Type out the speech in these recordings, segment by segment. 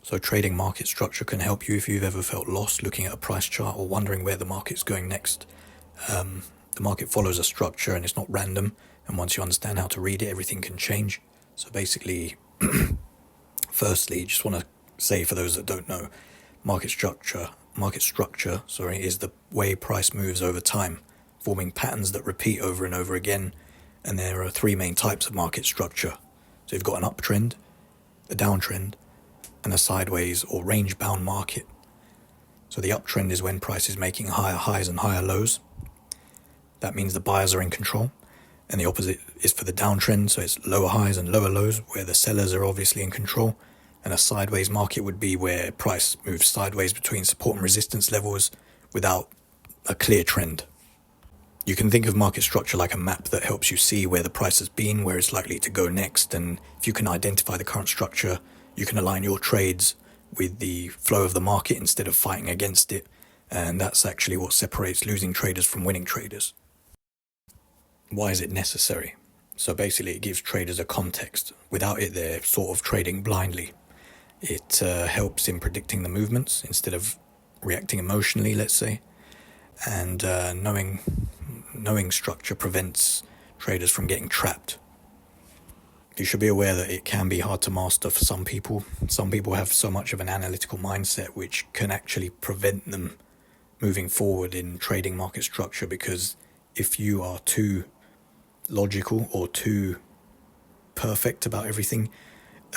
So trading market structure can help you if you've ever felt lost looking at a price chart or wondering where the market's going next. The market follows a structure and it's not random, and once you understand how to read it, everything can change. So basically, firstly, just want to say for those that don't know, market structure, is the way price moves over time, forming patterns that repeat over and over again. And there are three main types of market structure. So you've got an uptrend, a downtrend, and a sideways or range-bound market. So the uptrend is when price is making higher highs and higher lows. That means the buyers are in control. And the opposite is for the downtrend, so it's lower highs and lower lows, where the sellers are obviously in control. And a sideways market would be where price moves sideways between support and resistance levels without a clear trend. You can think of market structure like a map that helps you see where the price has been, where it's likely to go next, and if you can identify the current structure, you can align your trades with the flow of the market instead of fighting against it, and that's actually what separates losing traders from winning traders. Why is it necessary? So basically it gives traders a context. Without it, they're sort of trading blindly. It helps in predicting the movements instead of reacting emotionally, let's say, and knowing structure prevents traders from getting trapped. You should be aware that it can be hard to master for some people. Some people have so much of an analytical mindset which can actually prevent them moving forward in trading market structure, because if you are too logical or too perfect about everything,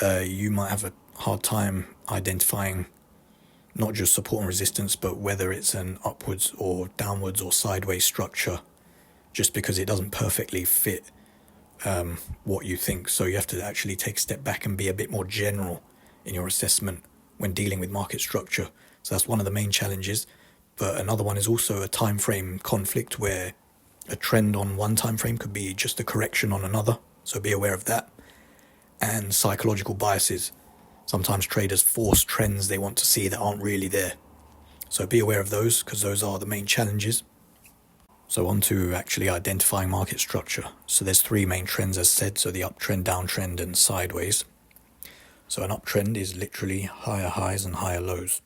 you might have a hard time identifying not just support and resistance, but whether it's an upwards or downwards or sideways structure, just because it doesn't perfectly fit what you think. So you have to actually take a step back and be a bit more general in your assessment when dealing with market structure. So that's one of the main challenges. But another one is also a time frame conflict, where a trend on one time frame could be just a correction on another. So be aware of that. And psychological biases. Sometimes traders force trends they want to see that aren't really there. So be aware of those, because those are the main challenges. So on to actually identifying market structure. So there's three main trends, as said, so the uptrend, downtrend, and sideways. So an uptrend is literally higher highs and higher lows.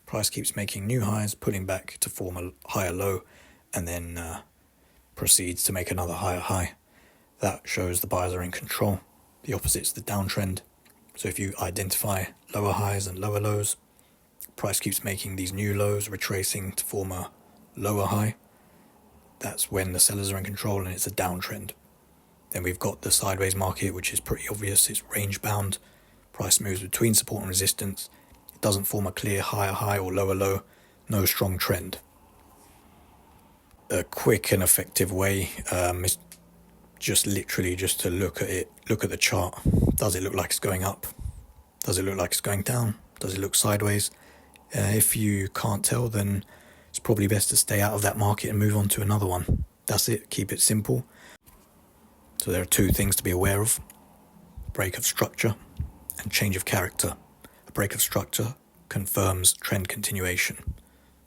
Price keeps making new highs, pulling back to form a higher low, and then proceeds to make another higher high. That shows the buyers are in control. The opposite's the downtrend. So if you identify lower highs and lower lows, price keeps making these new lows, retracing to form a lower high. That's when the sellers are in control and it's a downtrend. Then we've got the sideways market, which is pretty obvious. It's range bound. Price moves between support and resistance. It doesn't form a clear higher high or lower low. No strong trend. A quick and effective way is just literally just to look at it, look at the chart. Does it look like it's going up? Does it look like it's going down? Does it look sideways? If you can't tell, then it's probably best to stay out of that market and move on to another one. That's it, keep it simple. So there are two things to be aware of: break of structure and change of character. A break of structure confirms trend continuation.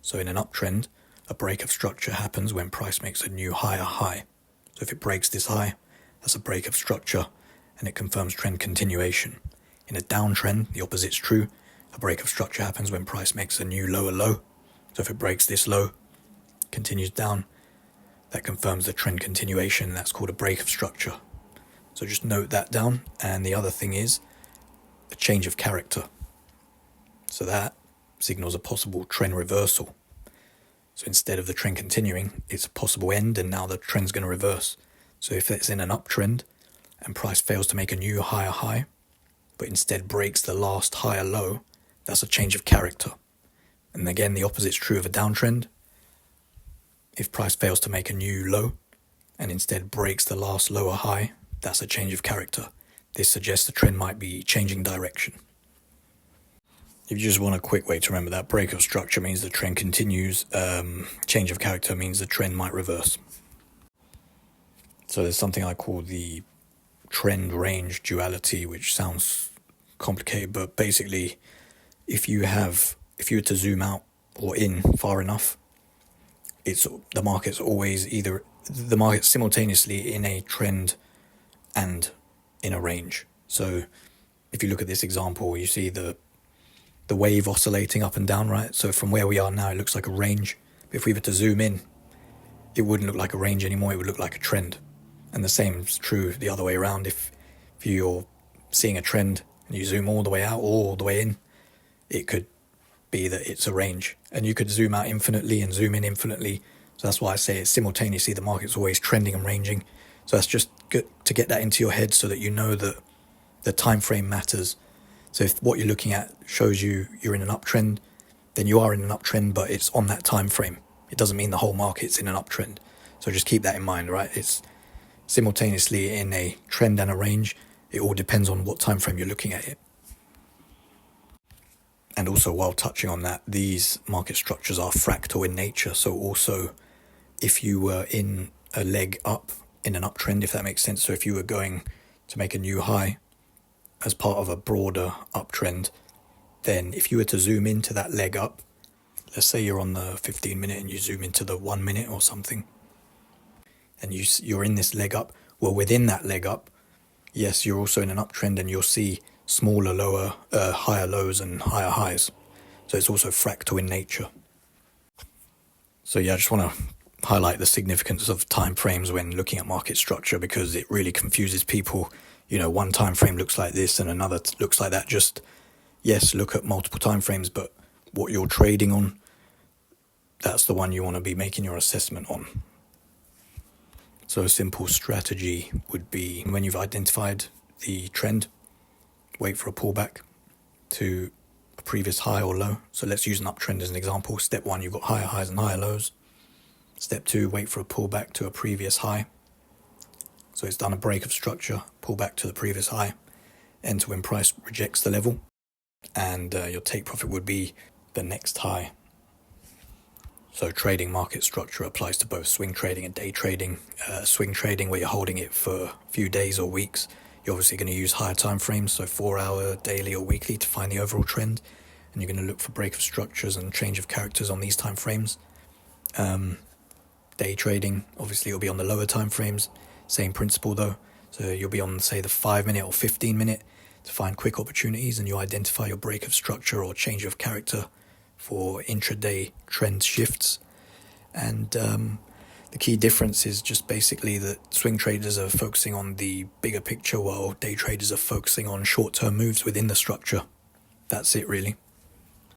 So in an uptrend, a break of structure happens when price makes a new higher high. So if it breaks this high, that's a break of structure and it confirms trend continuation. In a downtrend, the opposite's true. A break of structure happens when price makes a new lower low. So if it breaks this low, continues down, that confirms the trend continuation. That's called a break of structure. So just note that down. And the other thing is a change of character. So that signals a possible trend reversal. So instead of the trend continuing, it's a possible end, and now the trend's going to reverse. So if it's in an uptrend and price fails to make a new higher high, but instead breaks the last higher low, that's a change of character. And again, the opposite's true of a downtrend. If price fails to make a new low and instead breaks the last lower high, that's a change of character. This suggests the trend might be changing direction. If you just want a quick way to remember that, break of structure means the trend continues, change of character means the trend might reverse. So there's something I call the trend range duality, which sounds complicated, but basically if you were to zoom out or in far enough, the market's simultaneously in a trend and in a range. So if you look at this example, you see the the wave oscillating up and down, right? So from where we are now, it looks like a range. But if we were to zoom in, it wouldn't look like a range anymore, it would look like a trend. And the same is true the other way around. If you're seeing a trend and you zoom all the way out or all the way in, it could be that it's a range. And you could zoom out infinitely and zoom in infinitely. So that's why I say it's simultaneously the market's always trending and ranging. So that's just good to get that into your head so that you know that the time frame matters. So if what you're looking at shows you you're in an uptrend, then you are in an uptrend, but it's on that time frame. It doesn't mean the whole market's in an uptrend. So just keep that in mind, right? It's simultaneously in a trend and a range. It all depends on what time frame you're looking at it. And also, while touching on that, these market structures are fractal in nature. So also, if you were in a leg up in an uptrend, if that makes sense. So if you were going to make a new high as part of a broader uptrend, then if you were to zoom into that leg up, let's say you're on the 15 minute and you zoom into the 1 minute or something, and you're in this leg up, well, within that leg up, yes, you're also in an uptrend and you'll see smaller, lower, higher lows and higher highs. So it's also fractal in nature. So yeah, I just want to highlight the significance of time frames when looking at market structure, because it really confuses people. You know, one time frame looks like this and another looks like that. Just, yes, look at multiple time frames, but what you're trading on, that's the one you want to be making your assessment on. So a simple strategy would be, when you've identified the trend, wait for a pullback to a previous high or low. So let's use an uptrend as an example. Step 1, you've got higher highs and higher lows. Step 2, wait for a pullback to a previous high. So it's done a break of structure, pull back to the previous high, enter when price rejects the level, and your take profit would be the next high. So trading market structure applies to both swing trading and day trading. Swing trading, where you're holding it for a few days or weeks, you're obviously going to use higher time frames, so 4 hour, daily or weekly, to find the overall trend, and you're going to look for break of structures and change of characters on these time frames. Day trading, obviously, it'll be on the lower time frames. Same principle though. So you'll be on, say, the 5 minute or 15 minute to find quick opportunities, and you identify your break of structure or change of character for intraday trend shifts. And the key difference is just basically that swing traders are focusing on the bigger picture, while day traders are focusing on short-term moves within the structure. That's it, really.